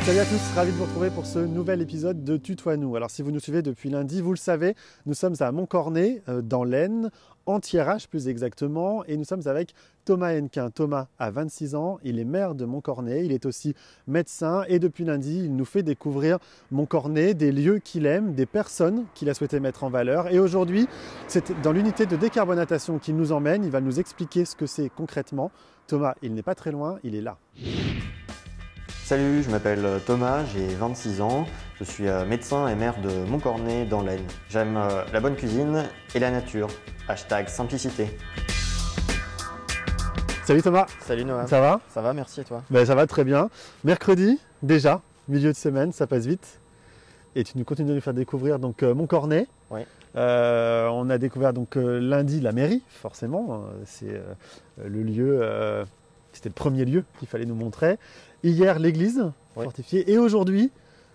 Salut à tous, ravi de vous retrouver pour ce nouvel épisode de Tutoie-nous. Alors si vous nous suivez depuis lundi, vous le savez, nous sommes à Montcornet, dans l'Aisne, en Thiérache plus exactement, et nous sommes avec Thomas Hennequin. Thomas a 26 ans, il est maire de Montcornet, il est aussi médecin et depuis lundi, il nous fait découvrir Montcornet, des lieux qu'il aime, des personnes qu'il a souhaité mettre en valeur. Et aujourd'hui, c'est dans l'unité de décarbonatation qu'il nous emmène, il va nous expliquer ce que c'est concrètement. Thomas, il n'est pas très loin, il est là. Salut, je m'appelle Thomas, j'ai 26 ans, je suis médecin et maire de Montcornet dans l'Aisne. J'aime la bonne cuisine et la nature. Hashtag simplicité. Salut Thomas. Salut Noah. Ça va? Ça va, merci et toi? Ça va très bien. Mercredi, déjà, milieu de semaine, ça passe vite. Et tu nous continues de nous faire découvrir donc Montcornet. Oui. On a découvert donc lundi la mairie, forcément. C'est le lieu, c'était le premier lieu qu'il fallait nous montrer. Hier, l'église fortifiée. Et aujourd'hui,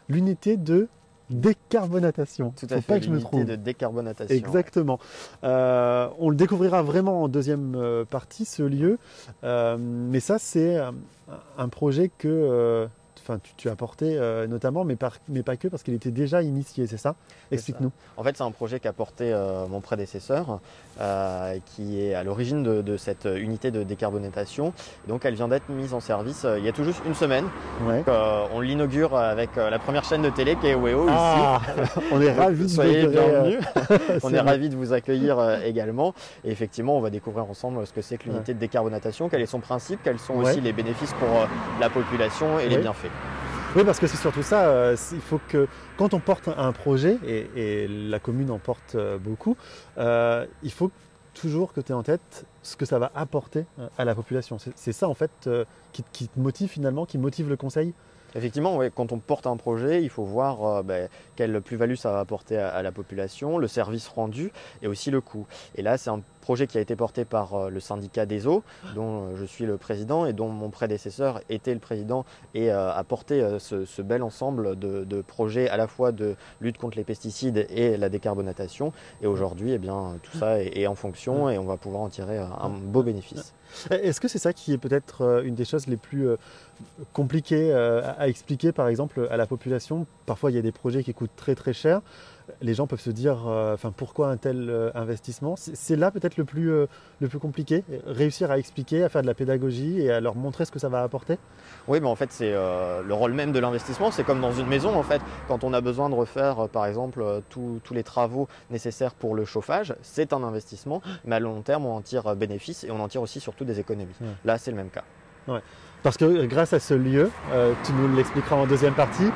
l'unité de décarbonatation. Tout à fait, l'unité de décarbonatation. Exactement. On le découvrira vraiment en deuxième partie, ce lieu. Mais ça, c'est un projet que tu as porté notamment, mais pas que, parce qu'il était déjà initié, c'est ça? Explique-nous. En fait, c'est un projet qu'a porté mon prédécesseur, qui est à l'origine de cette unité de décarbonatation. Donc, elle vient d'être mise en service il y a tout juste une semaine. Ouais. On l'inaugure avec la première chaîne de télé qui est WEO ici. On est ravis de soyez bienvenus. On est ravis de vous accueillir également. Et effectivement, on va découvrir ensemble ce que c'est que l'unité de décarbonatation, quel est son principe, quels sont aussi les bénéfices pour la population et les bienfaits. Oui, parce que c'est surtout ça, il faut que quand on porte un projet, et la commune en porte beaucoup, il faut toujours que tu aies en tête ce que ça va apporter à la population. C'est ça en fait qui te motive finalement, qui motive le conseil. Effectivement, oui, quand on porte un projet, il faut voir quelle plus-value ça va apporter à la population, le service rendu et aussi le coût. Et là, c'est un projet qui a été porté par le syndicat des eaux, dont je suis le président et dont mon prédécesseur était le président et a porté ce bel ensemble de projets à la fois de lutte contre les pesticides et la décarbonatation. Et aujourd'hui, eh bien, tout ça est en fonction et on va pouvoir en tirer un beau bénéfice. Est-ce que c'est ça qui est peut-être une des choses les plus compliquées à expliquer par exemple à la population? Parfois il y a des projets qui coûtent très très cher. Les gens peuvent se dire pourquoi un tel investissement? C'est là peut-être le plus compliqué, réussir à expliquer, à faire de la pédagogie et à leur montrer ce que ça va apporter? Oui, mais en fait c'est le rôle même de l'investissement, c'est comme dans une maison en fait. Quand on a besoin de refaire par exemple tous les travaux nécessaires pour le chauffage, c'est un investissement, mais à long terme on en tire bénéfice et on en tire aussi surtout des économies. Ouais. Là c'est le même cas. Ouais. Parce que grâce à ce lieu, tu nous l'expliqueras en deuxième partie,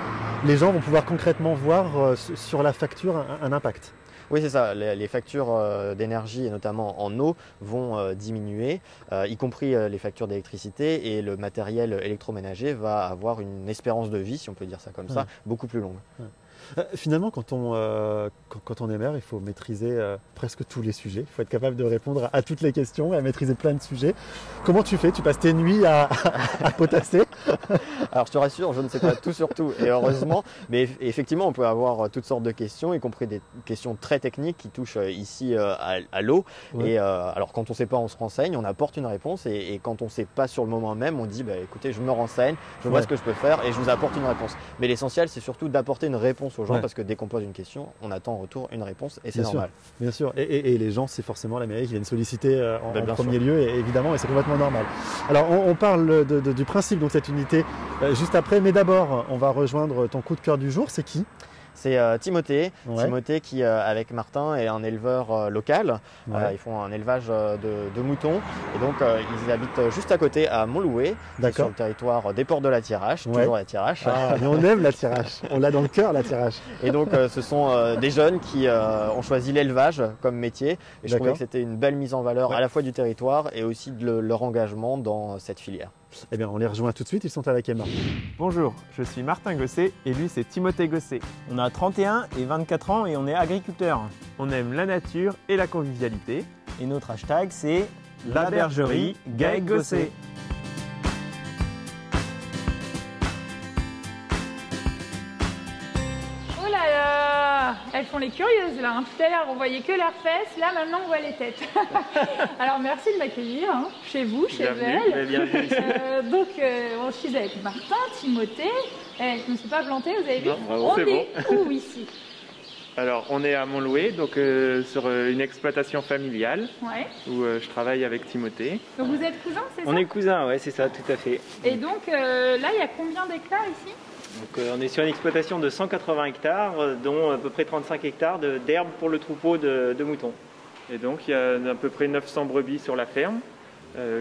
les gens vont pouvoir concrètement voir sur la facture un impact. Oui, c'est ça. Les factures d'énergie, et notamment en eau, vont diminuer, y compris les factures d'électricité, et le matériel électroménager va avoir une espérance de vie, si on peut dire ça comme ça, beaucoup plus longue. Ouais. Finalement, quand on est maire, il faut maîtriser presque tous les sujets. Il faut être capable de répondre à toutes les questions et à maîtriser plein de sujets. Comment tu fais? Tu passes tes nuits à potasser? Alors je te rassure, je ne sais pas tout sur tout, et heureusement. Mais effectivement, on peut avoir toutes sortes de questions, y compris des questions très techniques qui touchent ici à l'eau. Ouais. Et alors quand on ne sait pas, on se renseigne, on apporte une réponse. Et quand on ne sait pas sur le moment même, on dit écoutez, je me renseigne, je vois ce que je peux faire et je vous apporte une réponse. Mais l'essentiel, c'est surtout d'apporter une réponse aux gens, parce que dès qu'on pose une question, on attend en retour une réponse et c'est normal. Bien sûr, et les gens, c'est forcément la mairie qui viennent solliciter en premier lieu, et évidemment, et c'est complètement normal. Alors on parle du principe de cette unité juste après, mais d'abord, on va rejoindre ton coup de cœur du jour, c'est qui? C'est Timothée. Timothée qui, avec Martin, est un éleveur local. Ils font un élevage de moutons. Et donc, ils habitent juste à côté, à Montlouet, sur le territoire des ports de la Thiérache, toujours la Thiérache. Ah, mais on aime la Thiérache, on l'a dans le cœur, la Thiérache. Et donc, ce sont des jeunes qui ont choisi l'élevage comme métier. Et je trouvais que c'était une belle mise en valeur à la fois du territoire et aussi de leur engagement dans cette filière. Eh bien, on les rejoint tout de suite, ils sont avec Emma. Bonjour, je suis Martin Gosset et lui c'est Timothée Gosset. On a 31 et 24 ans et on est agriculteurs. On aime la nature et la convivialité. Et notre hashtag c'est la bergerie Gaël Gosset. Oh là là, elle font les curieuses là. Hein. Tout à l'heure, on voyait que leurs fesses. Là, maintenant, on voit les têtes. Alors, merci de m'accueillir hein, chez vous, chez elle. Bienvenue ici. Donc, je suis avec Martin, Timothée. Je ne me suis pas plantée, vous avez vu? Non, bravo, on c'est est où ici? Alors, on est à Montloué, donc sur une exploitation familiale Ouais. où je travaille avec Timothée. Donc, vous êtes cousins, c'est ça? On est cousins, ouais, c'est ça, tout à fait. Et donc, là, il y a combien d'hectares ici? Donc, on est sur une exploitation de 180 hectares, dont à peu près 35 hectares d'herbe pour le troupeau de moutons. Et donc, il y a à peu près 900 brebis sur la ferme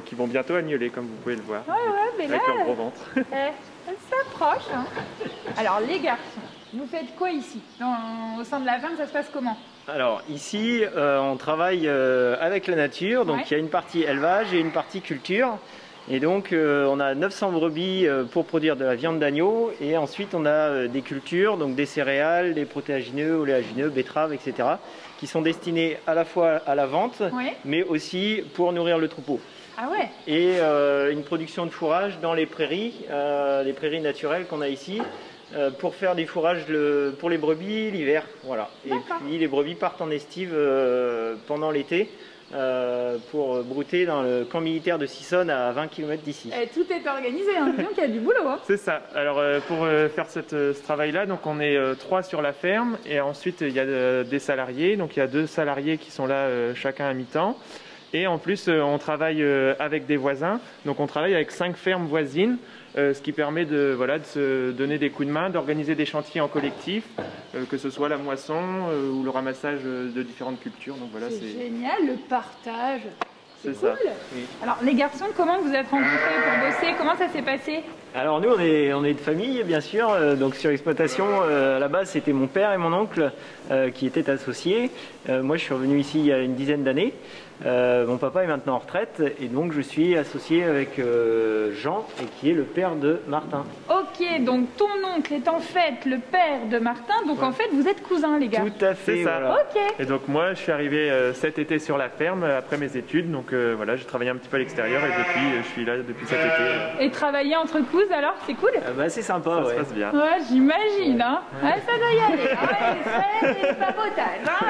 qui vont bientôt agnoler, comme vous pouvez le voir, Ouais, mais là, avec leur gros ventre. elle s'approche. Hein. Alors, les garçons, vous faites quoi ici? Au sein de la ferme, ça se passe comment? Alors ici, on travaille avec la nature, donc Ouais. il y a une partie élevage et une partie culture. Et donc on a 900 brebis pour produire de la viande d'agneau, et ensuite on a des cultures, donc des céréales, des protéagineux, oléagineux, betteraves, etc. qui sont destinés à la fois à la vente, Ouais. mais aussi pour nourrir le troupeau. Ah ouais. Et une production de fourrage dans les prairies naturelles qu'on a ici, pour faire des fourrages pour les brebis l'hiver. Voilà. Et D'accord. puis les brebis partent en estive pendant l'été pour brouter dans le camp militaire de Sissonne à 20 km d'ici. Tout est organisé, hein. Dis donc, il y a du boulot. Hein. C'est ça. Alors, pour faire ce travail-là, donc on est 3 sur la ferme, et ensuite il y a des salariés. Donc, il y a 2 salariés qui sont là chacun à mi-temps. Et en plus, on travaille avec des voisins. Donc, on travaille avec 5 fermes voisines, ce qui permet de se donner des coups de main, d'organiser des chantiers en collectif, que ce soit la moisson ou le ramassage de différentes cultures. Donc, voilà, C'est génial, le partage. c'est Cool. ça. Oui. Alors, les garçons, comment vous êtes rencontrés pour bosser? Comment ça s'est passé? Alors nous, on est de famille, bien sûr. Donc sur l'exploitation, à la base, c'était mon père et mon oncle qui étaient associés. Moi, je suis revenu ici il y a une dizaine d'années. Mon papa est maintenant en retraite, et donc je suis associé avec Jean, et qui est le père de Martin. Ok, donc ton oncle est en fait le père de Martin. Donc, en fait, vous êtes cousins, les gars. Tout à fait. C'est ça. Voilà. Ok. Et donc moi, je suis arrivé cet été sur la ferme après mes études. Donc voilà, j'ai travaillé un petit peu à l'extérieur, et depuis, je suis là depuis cet été. Et travailler entre cousins, alors, c'est cool? C'est sympa, Ça ouais. se passe bien. Ouais, j'imagine, hein. Ouais, ça doit y aller. Ah ouais, c'est papotage, hein.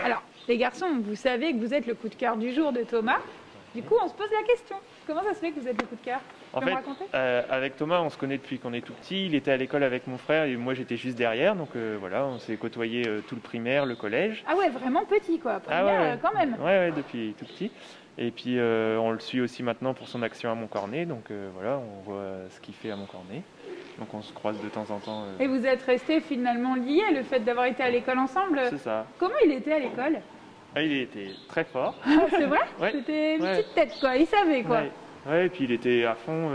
Alors, les garçons, vous savez que vous êtes le coup de cœur du jour de Thomas. Du coup, on se pose la question. Comment ça se fait que vous êtes le coup de cœur? En Tu peux fait, me raconter? avec Thomas, on se connaît depuis qu'on est tout petit. Il était à l'école avec mon frère et moi j'étais juste derrière. Donc voilà, on s'est côtoyé tout le primaire, le collège. Ah ouais, vraiment petit, quoi. Première, quand même. Ouais, depuis tout petit. Et puis on le suit aussi maintenant pour son action à Montcornet. Donc voilà, on voit ce qu'il fait à Montcornet. Donc on se croise de temps en temps. Et vous êtes restés finalement liés, le fait d'avoir été à l'école ensemble. C'est ça. Comment il était à l'école? Ah, il était très fort. Ah, c'est vrai? Ouais. C'était une Ouais. petite tête, quoi. Il savait, quoi. Ouais, et puis il était à fond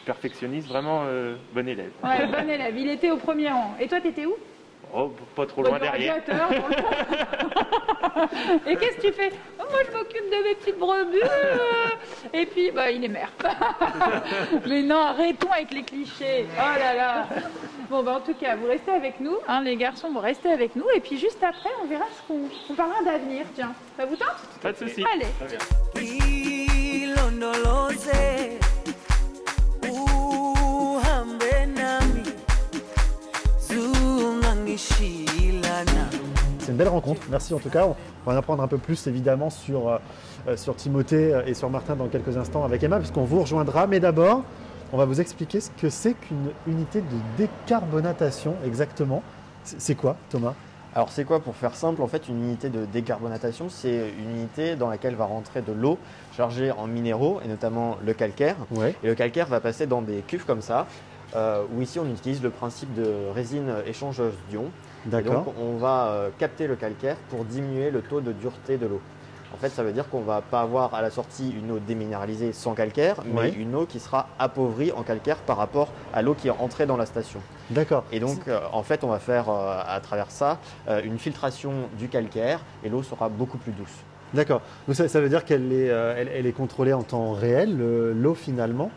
perfectionniste, vraiment bon élève. Ouais, bon élève. Il était au premier rang. Et toi, t'étais où? Oh, pas trop loin derrière. Ordinateur, dans le fond. Et qu'est-ce que tu fais? Oh, moi, je m'occupe de mes petites brebis. Et puis, bah, il est maire. Mais non, arrêtons avec les clichés. Oh là là. Bon, bah, en tout cas, vous restez avec nous. Hein, les garçons, vous restez avec nous. Et puis, juste après, on verra on parlera d'avenir. Tiens, ça vous tente? Pas de souci. Allez. Très bien. ilondoloze uhambe nami zungangishilana. C'est une belle rencontre, merci en tout cas. On va en apprendre un peu plus évidemment sur Timothée et sur Martin dans quelques instants avec Emma, puisqu'on vous rejoindra. Mais d'abord, on va vous expliquer ce que c'est qu'une unité de décarbonatation exactement. C'est quoi, Thomas? Alors c'est quoi, pour faire simple, en fait une unité de décarbonatation, c'est une unité dans laquelle va rentrer de l'eau chargée en minéraux et notamment le calcaire. Ouais. Et le calcaire va passer dans des cuves comme ça, où ici on utilise le principe de résine échangeuse d'ions. Et D'accord. donc on va capter le calcaire pour diminuer le taux de dureté de l'eau. En fait, ça veut dire qu'on ne va pas avoir à la sortie une eau déminéralisée sans calcaire, mais Ouais. une eau qui sera appauvrie en calcaire par rapport à l'eau qui est entrée dans la station. D'accord. Et donc, en fait, on va faire à travers ça une filtration du calcaire et l'eau sera beaucoup plus douce. D'accord. Donc ça veut dire qu'elle est, elle est contrôlée en temps réel, l'eau finalement.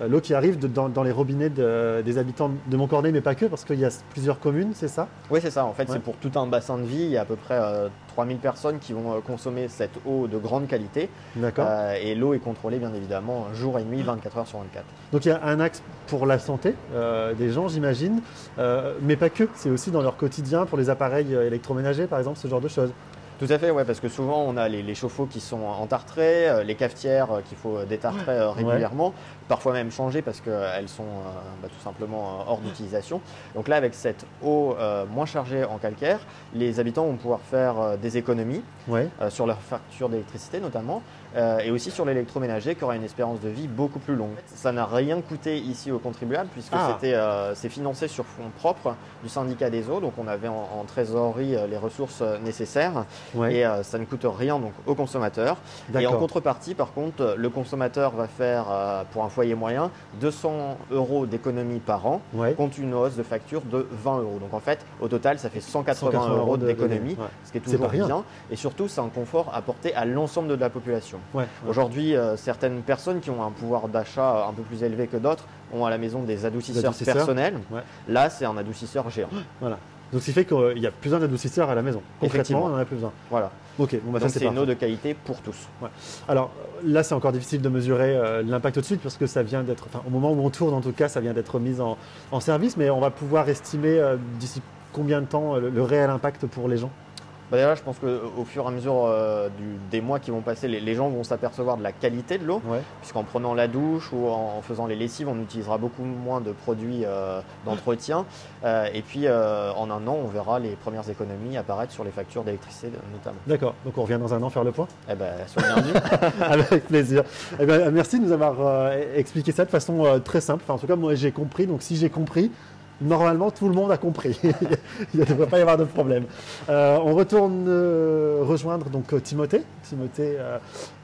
l'eau qui arrive dans les robinets des habitants de Montcornet, mais pas que, parce qu'il y a plusieurs communes, c'est ça? Oui, c'est ça. En fait, Ouais. c'est pour tout un bassin de vie. Il y a à peu près 3000 personnes qui vont consommer cette eau de grande qualité. D'accord. Et l'eau est contrôlée, bien évidemment, jour et nuit, 24 heures sur 24. Donc il y a un axe pour la santé des gens, j'imagine, mais pas que. C'est aussi dans leur quotidien pour les appareils électroménagers, par exemple, ce genre de choses. Tout à fait, ouais, parce que souvent on a les chauffe-eau qui sont entartrés, les cafetières qu'il faut détartrer régulièrement, parfois même changer parce qu'elles sont tout simplement hors d'utilisation. Donc là, avec cette eau moins chargée en calcaire, les habitants vont pouvoir faire des économies Ouais. sur leur facture d'électricité notamment, et aussi sur l'électroménager qui aura une espérance de vie beaucoup plus longue. Ça n'a rien coûté ici aux contribuables puisque c'est financé sur fonds propres du syndicat des eaux, donc on avait en trésorerie les ressources nécessaires. Ouais. Et ça ne coûte rien donc aux consommateurs. Et en D'accord. contrepartie, par contre, le consommateur va faire, pour un foyer moyen, 200 € d'économie par an, Ouais. contre une hausse de facture de 20 €. Donc en fait, au total, ça fait 180 € d'économie, Ouais. ce qui est C'est toujours pas rien. bien. Et surtout, c'est un confort apporté à l'ensemble de la population. Ouais. Aujourd'hui, certaines personnes qui ont un pouvoir d'achat un peu plus élevé que d'autres ont à la maison des adoucisseurs adoucisseurs. personnels. Ouais. Là, c'est un adoucisseur géant. Voilà. Donc ce qui fait qu'il n'y a plus besoin d'adoucisseurs à la maison. Concrètement, Effectivement. on n'en a plus besoin. Voilà. Ok, bon, bah, ça Donc c'est c'est une parfait. eau de qualité pour tous. Alors là, c'est encore difficile de mesurer l'impact tout de suite parce que ça vient d'être, enfin, au moment où on tourne en tout cas, ça vient d'être mis en service, mais on va pouvoir estimer d'ici combien de temps le réel impact pour les gens. Bah déjà, je pense qu'au fur et à mesure des mois qui vont passer, les gens vont s'apercevoir de la qualité de l'eau, Ouais. puisqu'en prenant la douche ou en faisant les lessives, on utilisera beaucoup moins de produits d'entretien. Et puis, en un an, on verra les premières économies apparaître sur les factures d'électricité notamment. D'accord, donc on revient dans un an faire le point. Eh ben, sois bienvenue. Avec plaisir. Eh bien, merci de nous avoir expliqué ça de façon très simple. Enfin, en tout cas, moi j'ai compris, donc si j'ai compris, normalement tout le monde a compris. Il ne devrait pas y avoir de problème. On retourne rejoindre donc Timothée,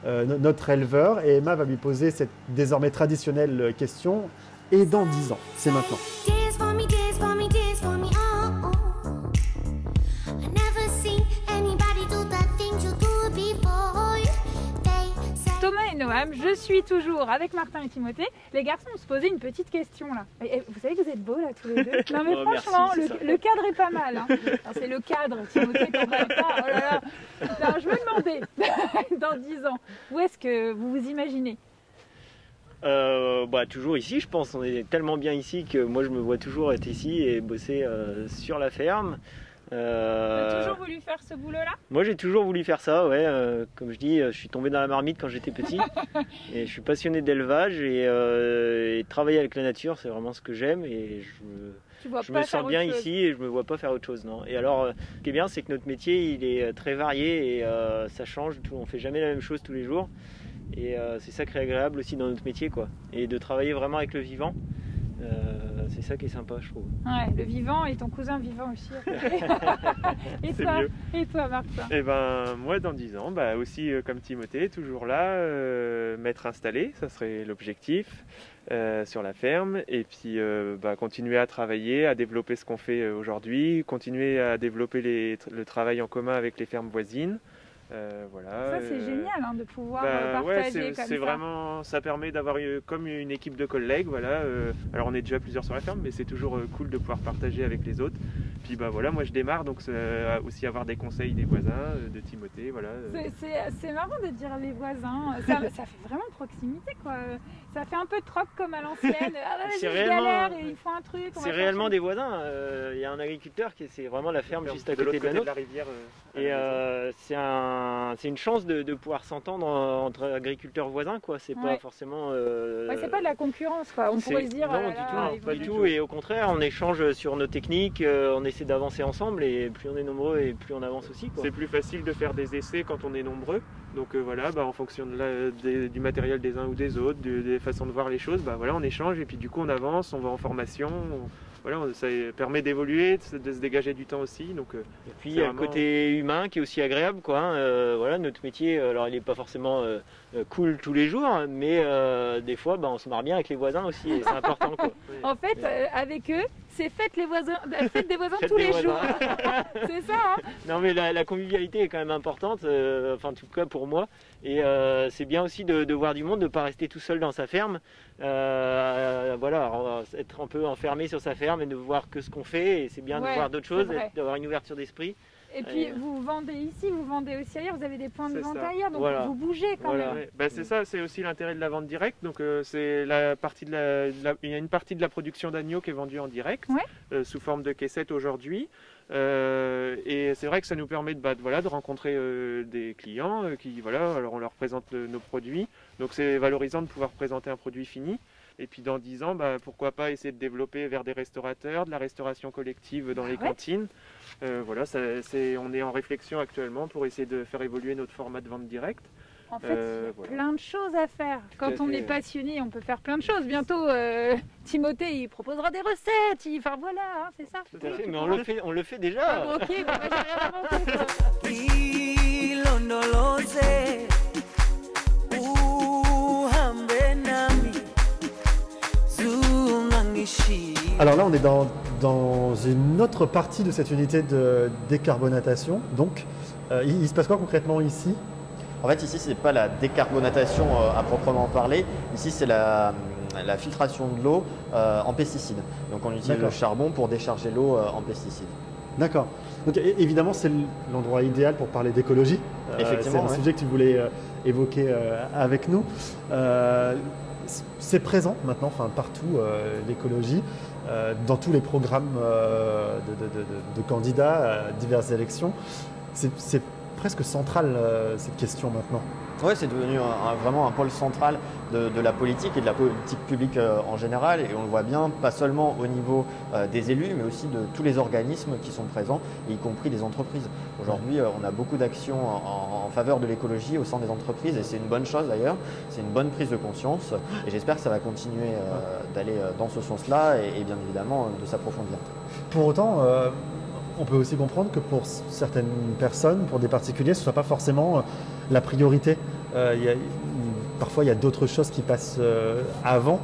notre éleveur, et Emma va lui poser cette désormais traditionnelle question. Et dans 10 ans, c'est maintenant. Dance for me, dance for me, dance for me, oh, oh. I never seen anybody do the things you do before. They say Thomas et Noam, je suis toujours avec Martin et Timothée. Les garçons, on se posait une petite question là. Et vous savez que vous êtes beaux là tous les deux. Non mais Oh, franchement, merci, c'est le cadre est pas mal. Hein. Alors, c'est le cadre, Timothée, t'en parles pas. Oh là là. Alors, je me demandais, dans 10 ans, où est-ce que vous vous imaginez? Toujours ici, je pense. On est tellement bien ici que moi je me vois toujours être ici et bosser sur la ferme. T'as toujours voulu faire ce boulot-là? Moi j'ai toujours voulu faire ça, ouais. Comme je dis, je suis tombé dans la marmite quand j'étais petit et je suis passionné d'élevage et travailler avec la nature, c'est vraiment ce que j'aime et Tu vois je pas me faire sens bien autre chose. ici et je me vois pas faire autre chose, non. Et alors, ce qui est bien, c'est que notre métier, il est très varié et ça change. On fait jamais la même chose tous les jours. Et c'est ça qui est agréable aussi dans notre métier, quoi. Et de travailler vraiment avec le vivant, c'est ça qui est sympa, je trouve. Ouais, le vivant et ton cousin vivant aussi. Et C'est toi, mieux. et toi, Martin? Et ben moi dans 10 ans, bah aussi comme Timothée, toujours là, m'être installé, ça serait l'objectif sur la ferme. Et puis continuer à travailler, à développer ce qu'on fait aujourd'hui, continuer à développer le travail en commun avec les fermes voisines. Voilà. Ça c'est génial hein, de pouvoir Ouais, partager comme c'est ça. vraiment, ça permet d'avoir comme une équipe de collègues, voilà. Alors on est déjà plusieurs sur la ferme, mais c'est toujours cool de pouvoir partager avec les autres. Puis voilà, moi je démarre, donc aussi avoir des conseils des voisins, de Timothée, voilà. C'est marrant de dire les voisins, ça fait vraiment proximité quoi. Ça fait un peu troc comme à l'ancienne. Ah là, C'est je réellement- galère et ils font un truc. on C'est va réellement chercher. des voisins. Il y a un agriculteur c'est vraiment la ferme juste à de côté l'autre de la côté de nôtre. la rivière. Et c'est une chance de pouvoir s'entendre entre agriculteurs voisins, quoi. C'est pas Ouais. forcément. Ouais, c'est pas de la concurrence quoi. On c'est- pourrait se dire. non, oh là du là, tout, ils vont pas nous- du tout. Et au contraire, on échange sur nos techniques, on essaie d'avancer ensemble et plus on est nombreux et plus on avance aussi, quoi. C'est plus facile de faire des essais quand on est nombreux. Donc en fonction du matériel des uns ou des autres, des façons de voir les choses, voilà, on échange et puis du coup on avance, on va en formation. voilà, ça permet d'évoluer, de se dégager du temps aussi. Donc, Et puis il c'est y a le vraiment- côté humain qui est aussi agréable, quoi. Voilà, notre métier, alors il n'est pas forcément cool tous les jours, mais des fois, on se marre bien avec les voisins aussi, et c'est important, quoi. En fait, avec eux, c'est fête des voisins Fête tous des les voisins. jours. C'est ça, hein? Non, mais la convivialité est quand même importante, enfin en tout cas pour moi. Et c'est bien aussi de voir du monde, de ne pas rester tout seul dans sa ferme. Voilà, être un peu enfermé sur sa ferme et de voir que ce qu'on fait. Et c'est bien Ouais, de voir d'autres c'est choses, vrai. d'avoir une ouverture d'esprit. Et puis Et- vous vendez ici, vous vendez aussi ailleurs, vous avez des points de C'est vente ça. ailleurs, donc Voilà. vous bougez quand Voilà. même. Ouais, c'est ça, c'est aussi l'intérêt de la vente directe. Donc c'est la partie il y a une partie de la production d'agneau qui est vendue en direct, Ouais. sous forme de caissettes aujourd'hui. Et c'est vrai que ça nous permet de rencontrer des clients alors on leur présente nos produits. Donc c'est valorisant de pouvoir présenter un produit fini. Et puis dans 10 ans, pourquoi pas essayer de développer vers des restaurateurs, de la restauration collective dans les ouais. cantines. On est en réflexion actuellement pour essayer de faire évoluer notre format de vente directe. En fait, il y a Voilà. plein de choses à faire. Quand Tout à on fait, est ouais. passionné, on peut faire plein de choses. Bientôt, Timothée, il proposera des recettes. Enfin voilà, hein, c'est ça. Tout à fait, Tu mais pourras- on le fait Ah, déjà. bon, ok, bon, bah, j'ai rien inventé, quoi. ilondoloze uhambe nami zungangishilo. Alors là, on est dans une autre partie de cette unité de décarbonatation. Donc, il se passe quoi concrètement ici? En fait, ici, c'est pas la décarbonatation à proprement parler. Ici, c'est la filtration de l'eau en pesticides. Donc, on utilise le D'accord. charbon pour décharger l'eau en pesticides. D'accord. Donc évidemment, c'est l'endroit idéal pour parler d'écologie. Effectivement, c'est un ouais. sujet que tu voulais évoquer avec nous. C'est présent maintenant, partout, l'écologie, dans tous les programmes de candidats à diverses élections. C'est presque central, cette question maintenant. Oui, c'est devenu vraiment un pôle central de la politique et de la politique publique en général. Et on le voit bien, pas seulement au niveau des élus, mais aussi de tous les organismes qui sont présents, y compris des entreprises. Aujourd'hui, on a beaucoup d'actions en faveur de l'écologie au sein des entreprises et c'est une bonne chose d'ailleurs. C'est une bonne prise de conscience et j'espère que ça va continuer d'aller dans ce sens-là et bien évidemment de s'approfondir. Pour autant, on peut aussi comprendre que pour certaines personnes, pour des particuliers, ce ne soit pas forcément la priorité. Parfois, il y a d'autres choses qui passent avant.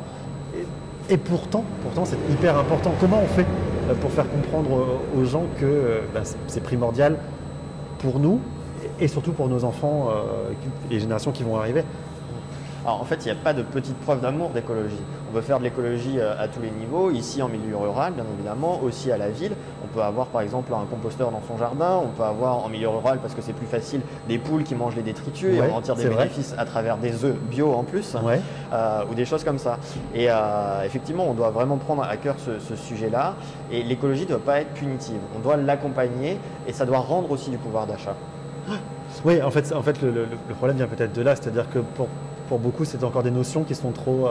Et pourtant, c'est hyper important. Comment on fait pour faire comprendre aux gens que c'est primordial pour nous et surtout pour nos enfants et les générations qui vont arriver? Alors en fait, il n'y a pas de petite preuve d'amour d'écologie. On veut faire de l'écologie à tous les niveaux, ici en milieu rural bien évidemment, aussi à la ville. On peut avoir par exemple un composteur dans son jardin, on peut avoir en milieu rural parce que c'est plus facile des poules qui mangent les détritus et Ouais, on en tire des c'est vrai. bénéfices à travers des œufs bio en plus, Ouais. ou des choses comme ça. Et effectivement, on doit vraiment prendre à cœur ce sujet-là et l'écologie ne doit pas être punitive. On doit l'accompagner et ça doit rendre aussi du pouvoir d'achat. Oui, en fait le problème vient peut-être de là, c'est-à-dire que pour beaucoup, c'est encore des notions qui sont trop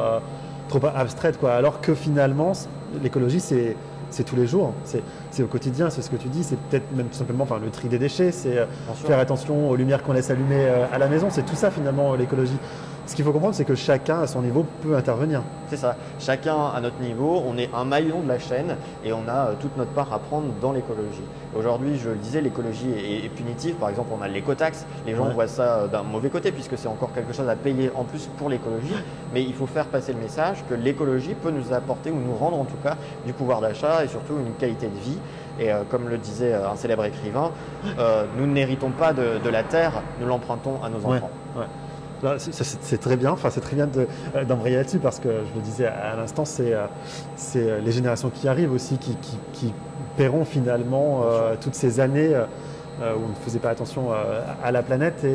abstraites, quoi. Alors que finalement, l'écologie, c'est tous les jours, c'est au quotidien, c'est ce que tu dis, c'est peut-être même tout simplement le tri des déchets, c'est Bien sûr. faire attention aux lumières qu'on laisse allumer à la maison, c'est tout ça finalement l'écologie. Ce qu'il faut comprendre, c'est que chacun à son niveau peut intervenir. C'est ça. Chacun à notre niveau, on est un maillon de la chaîne et on a toute notre part à prendre dans l'écologie. Aujourd'hui, je le disais, l'écologie est punitive. Par exemple, on a l'écotaxe. Les gens Ouais. voient ça d'un mauvais côté puisque c'est encore quelque chose à payer en plus pour l'écologie. Mais il faut faire passer le message que l'écologie peut nous apporter ou nous rendre en tout cas du pouvoir d'achat et surtout une qualité de vie. Et comme le disait un célèbre écrivain, nous n'héritons pas de la terre, nous l'empruntons à nos Ouais, enfants. ouais. Là, c'est très bien, c'est très bien d'embrayer là-dessus parce que je le disais à l'instant, c'est les générations qui arrivent aussi qui paieront finalement toutes ces années où on ne faisait pas attention à la planète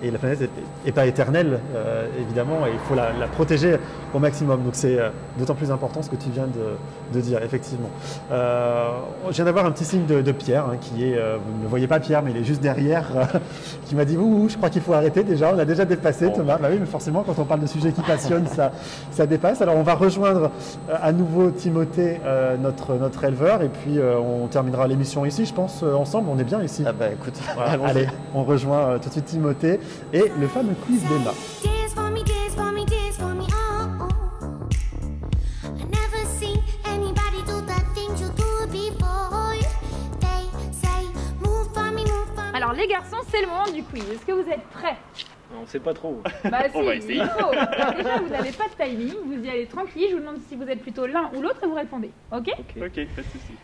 et la planète n'est pas éternelle évidemment et il faut la protéger au maximum. Donc c'est d'autant plus important ce que tu viens de dire, effectivement. Je viens d'avoir un petit signe de Pierre qui est, vous ne le voyez pas Pierre, mais il est juste derrière, qui m'a dit ouh, je crois qu'il faut arrêter déjà, on a déjà dépassé Bon. Thomas. Bah oui, mais forcément quand on parle de sujets qui passionnent, ça dépasse. Alors on va rejoindre à nouveau Timothée, notre éleveur, et puis on terminera l'émission ici, je pense, ensemble. On est bien ici. Ah bah écoute, Voilà, allons-y. allez, on rejoint tout de suite Timothée et le fameux quiz d'Emma. Dance for me, dance for me, dance for me, oh, oh. I never seen anybody do that thing les garçons, c'est le moment du quiz. Est-ce que vous êtes prêts? On sait pas trop. Bah si, On va essayer. il faut. Alors, déjà, vous n'avez pas de timing, vous y allez tranquille. Je vous demande si vous êtes plutôt l'un ou l'autre et vous répondez. Ok? Ok, pas de soucis.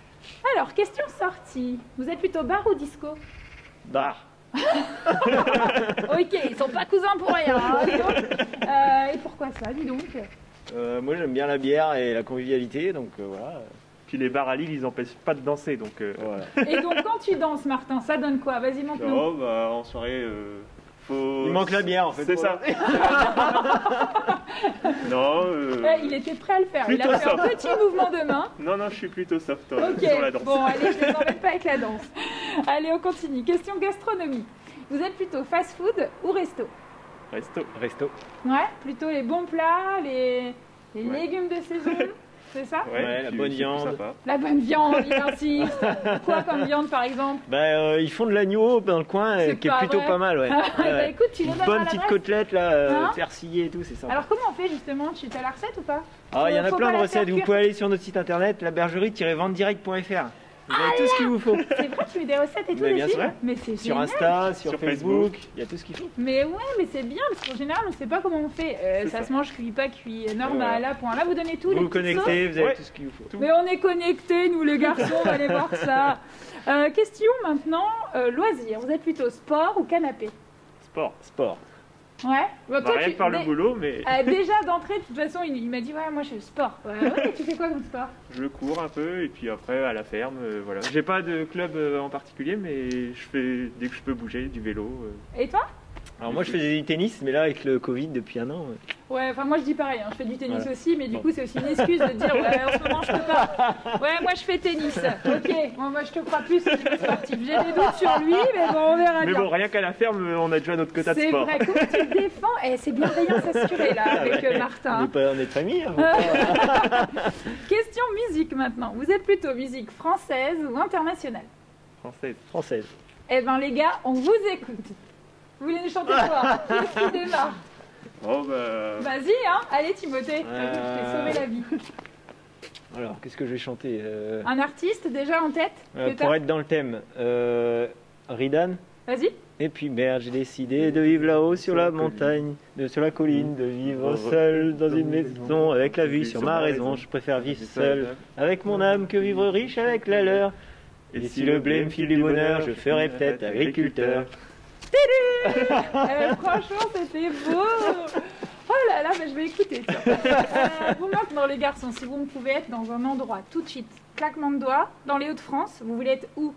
Alors, question sortie. Vous êtes plutôt bar ou disco? Bar. Ok, ils sont pas cousins pour rien. Hein, dis donc. Et pourquoi ça, dis donc? Moi j'aime bien la bière et la convivialité, donc voilà. Puis les bars à Lille, ils empêchent pas de danser, donc... Voilà. Et donc, quand tu danses, Martin, ça donne quoi? Vas-y, montre-nous. Oh, bah, en soirée, faut... Il manque la bière en fait. C'est ça. Non, Il était prêt à le faire. Il a Plutôt fait un petit mouvement de main. non, je suis plutôt soft Ok, sur la danse. bon, allez, je ne m'embête pas avec la danse. Allez, on continue. Question gastronomie. Vous êtes plutôt fast-food ou resto? Resto. Ouais, plutôt les bons plats, les légumes de saison, c'est ça? Ouais, la puis bonne c'est plus viande. sympa. La bonne viande, il insiste. Quoi comme viande, par exemple? Ils font de l'agneau dans le coin, C'est qui est pas plutôt vrai. pas mal, ouais. Bah écoute, tu nous Une donnes bonne à petite l'adresse. côtelette là, Hein persillée et tout, c'est sympa. Alors comment on fait justement? Tu as la recette ou pas? Il y en a Faut plein pas de la recettes. faire Vous cuire. pouvez aller sur notre site internet, labergerie-ventedirect.fr. Vous avez tout ce qu'il vous faut. C'est vrai, tu mets des recettes et tout Mais bien dessus? sûr. Mais c'est Sur génial. Insta, sur Sur Facebook, il y a tout ce qu'il faut. Mais ouais, mais c'est bien parce qu'en général, on ne sait pas comment on fait. Ça se mange cuit, pas cuit, normal, là, point là. Vous donnez tout, Vous les vous petites sauces. connectez, vous avez Ouais. tout ce qu'il vous faut. Mais on est connectés, nous les garçons, on va aller voir ça. Question maintenant, loisirs. Vous êtes plutôt sport ou canapé? Sport. Ouais. Bah, Bah, rien que par le boulot, mais déjà d'entrée, de toute façon, il m'a dit ouais, moi je fais sport. Ouais, tu fais quoi comme sport? je cours un peu et puis après à la ferme, voilà. J'ai pas de club en particulier, mais je fais dès que je peux bouger du vélo. Et toi? Alors moi je faisais du tennis, mais là avec le Covid depuis un an. Ouais, enfin moi je dis pareil, hein, je fais du tennis Voilà. aussi, mais du coup c'est aussi une excuse de dire ouais, en ce moment je peux pas. Ouais, moi je fais tennis. Ok, bon, moi je te crois plus au niveau sportif. J'ai des doutes sur lui, mais bon, on verra Mais bien. bon, rien qu'à la ferme, on a déjà notre quota de C'est sport. vrai, comment tu le défends? C'est bienveillance assurée là avec Martin. On est de famille. Hein, faut pas- Question musique maintenant. Vous êtes plutôt musique française ou internationale? Française. Eh ben les gars, on vous écoute. Vous voulez nous chanter quoi? Qui est-ce qui démarre? Oh bah. Vas-y, hein. Allez Timothée, je t'ai sauvé la vie. Alors qu'est-ce que je vais chanter Un artiste déjà en tête que Pour t'as? être dans le thème, Ridan. Vas-y. Et puis merde, j'ai décidé de vivre là-haut sur la montagne, sur la colline, de vivre seul dans une maison avec la vue sur ma raison. Je préfère vivre seul avec mon âme que vivre riche avec la leur. Et si le blé me file du bonheur, je ferai peut-être agriculteur. Franchement, c'était beau. Oh là là, je vais écouter. Tiens. Vous maintenant les garçons, si vous me pouvez être dans un endroit tout de suite, claquement de doigts, dans les Hauts-de-France, vous voulez être où?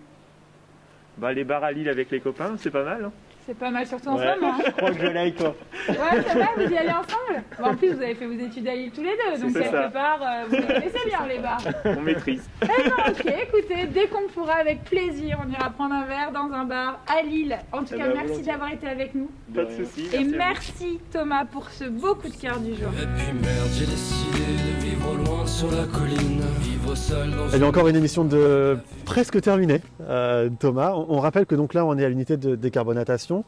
Bah les bars à Lille avec les copains, c'est pas mal. Hein. C'est pas mal, surtout en Ouais, ce moment. je crois que je l'ai avec toi. Ouais, c'est vrai, vous y allez ensemble. Bon, en plus, vous avez fait vos études à Lille tous les deux, donc C'est quelque ça. part, vous les connaissez bien les bars. On maîtrise. Eh ben, ok, écoutez, dès qu'on pourra, avec plaisir, on ira prendre un verre dans un bar à Lille. En tout Eh cas, ben, merci volontiers. d'avoir été avec nous. Pas de soucis. Et à vous. merci Thomas pour ce beau coup de cœur du jour. Et puis merde, j'ai décidé de vivre loin sur la colline, vivre seul dans Eh bien, encore une émission de presque terminée, Thomas. On rappelle que donc là, on est à l'unité de décarbonatation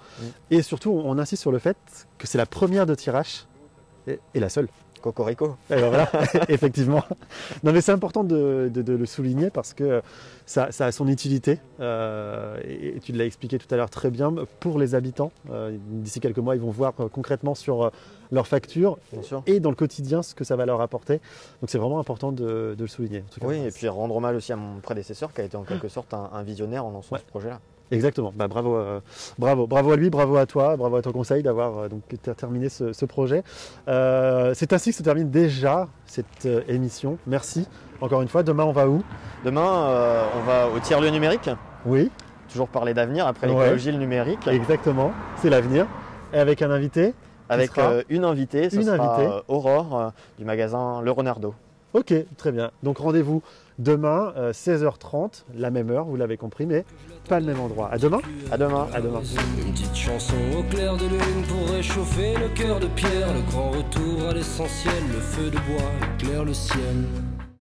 et surtout, on insiste sur le fait que c'est la première de tirage et la seule. Cocorico. Et ben voilà, effectivement. Non, mais c'est important de le souligner parce que ça a son utilité et tu l'as expliqué tout à l'heure très bien pour les habitants. D'ici quelques mois, ils vont voir concrètement sur leur facture Bien sûr. et dans le quotidien ce que ça va leur apporter. Donc c'est vraiment important de le souligner. En tout cas. Oui, et puis rendre hommage aussi à mon prédécesseur qui a été en quelque sorte un visionnaire en lançant Ouais. ce projet-là. Exactement. Bah, bravo à lui, bravo à toi, bravo à ton conseil d'avoir donc terminé ce projet. C'est ainsi que se termine déjà cette émission. Merci encore une fois. Demain, on va où? Demain, on va au tiers-lieu numérique. Oui, Toujours parler d'avenir après Ouais. l'écologie, le numérique. exactement. C'est l'avenir. Et avec un invité. Avec sera une invitée, ce une sera invitée. Aurore du magasin Le Renardeau. Ok, très bien. Donc rendez-vous demain, 16h30, la même heure, vous l'avez compris, mais pas le même endroit. À demain. À demain. À demain. Une petite chanson au clair de lune pour réchauffer le cœur de pierre. Le grand retour à l'essentiel, le feu de bois éclaire le ciel.